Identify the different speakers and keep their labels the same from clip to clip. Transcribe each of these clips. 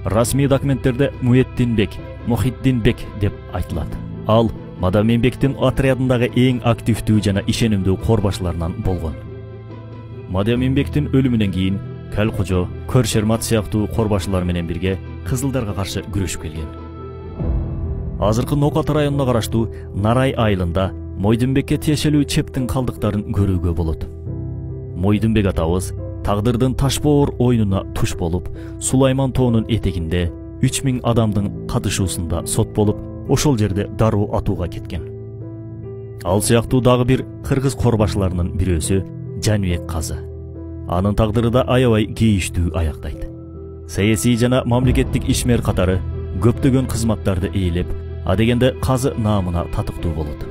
Speaker 1: Расмий документтерде Мухиддинбек деп айтылат. Ал Мадамин-бектин отрядындагы эң активдүү жана ишенимдүү корбашчыларынан болгон. Мадамин-бектин өлүмүнөн кийин Калкожо, Көршермат сыяктуу корбашчылар менен бирге кызылдарга каршы күрөшүп келген. Азыркы Нокат районуна караштуу Нарай айылында Мойдунбекке тиешелүү чептин калдыктарын көрүүгө болот. Мойдунбек атабыз тагдырдын ташбоор оюнуна туш болуп, Сулайман тоонун этегинде 3000 адамдын катышуусунда сот болуп, ошол жерде дароо атууга кеткен. Ал сыяктуу дагы бир кыргыз корбашчыларынын бирөөсү Жаныбек Казы. Анын тагдыры да аябай кейиштүү аяктайт. Саясий жана мамлекеттик ишмер катары көптөгөн кызматтарды ээлеп, адегенде Казы наамына татыктуу болот.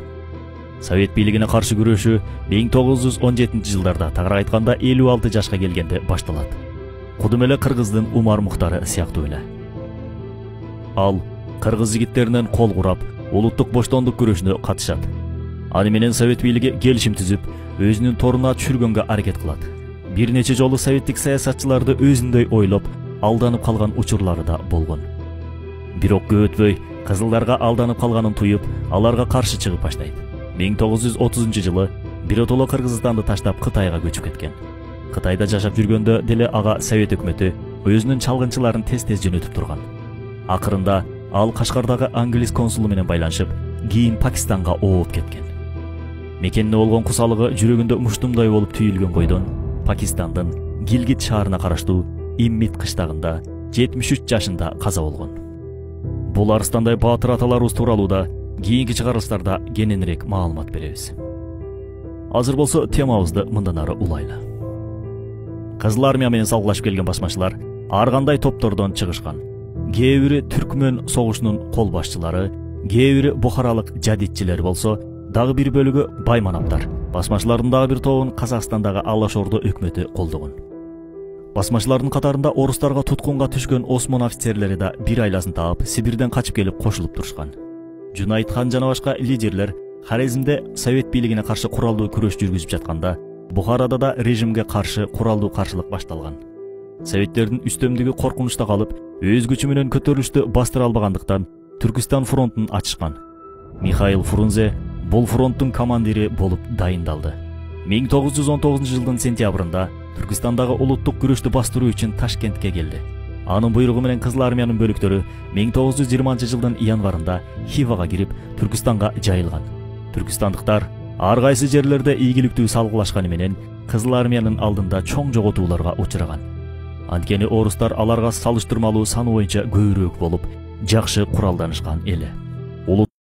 Speaker 1: Совет бийлигине каршы күрөшү 1917-жылдарда тагыраак айтканда 56 жашка келгенде башталат. Кудум эле кыргыздын Умар Мухтары сыяктуу эле. Ал кыргыз жигиттеринен кол курап, улуттук боштондук күрөшүнө катышат. Аны менен совет бийлиги келишим түзүп, өзүнүн торуна түшүргөнгө аракет кылат. Бир нече жолу советтик саясатчыларды өзүндөй ойлоп, алданып калган учурлары да болгон. Бирок көп өтпөй, кызылдарга алданып калганын туюп, аларга каршы чыгып баштайт. 1930-жылы биротоло Кыргызстанды таштап Кытайга көчүп кеткен. Кытайда жашап жүргөндө деле ага совет өкмөтү өзүнүн чалгынчыларын тез-тез жөнөтүп турган. Акырында ал Кашкардагы англис консулу менен байланышып, кийин Пакистанга ооп кеткен. Мекенине болгон кусалыгы жүрөгүндө муштумдай болуп түйүлгөн бойдон Пакистандын Гилгит шаарына караштуу Иммит кыштагында 73 жашында каза болгон. Бул арыстандай баатыр аталарыбыз тууралуу да кийинки чыгарылыштарда кененирээк маалымат беребиз. Азыр болсо темабызды мындан ары улайлы. Кызыл армия менен салгылашып келген басмачылар ар кандай топтордон чыгышкан. Кээ бири Түркмөн согушунун кол башчылары, кээ бири бухаралык жадитчилер болсо, дагы бир бөлүгү байманаптар. Басмачылардын дагы бир тобун Казакстандагы Алаш Ордо өкмөтү колдогон. Басмачылардын катарында орустарга туткунга түшкөн Осмон офицерлери да бир айласын таап, Сибирден качып келип кошулуп турушкан. Жунайт хан жана башка лидерлер Хорезмде совет бийлигине каршы куралдуу күрөш жүргүзүп жатканда, Бухарада да режимге каршы куралдуу каршылык башталган. Советтердин үстөмдүгү коркунучта калып, өз күчү менен көтөрүлүштү бастыра албагандыктан Түркистан фронтун ачышкан. Михаил Фрунзе бул фронттун командири болуп дайындалды. 1919-жылдын сентябрында Түркистандагы улуттук күрөштү бастыруу үчүн Ташкентке келди. Анын буйругу менен Кызыл армиянын бөлүктөрү 1920-жылдын январында Хивага кирип, Түркистанга жайылган. Түркистандыктар ар кайсы жерлерде ийгиликтүү салгылашканы менен Кызыл армиянын алдында чоң жоготууларга учураган. Анткени орустар аларга салыштырмалуу саны боюнча көбүрөөк болуп, жакшы куралданышкан эле.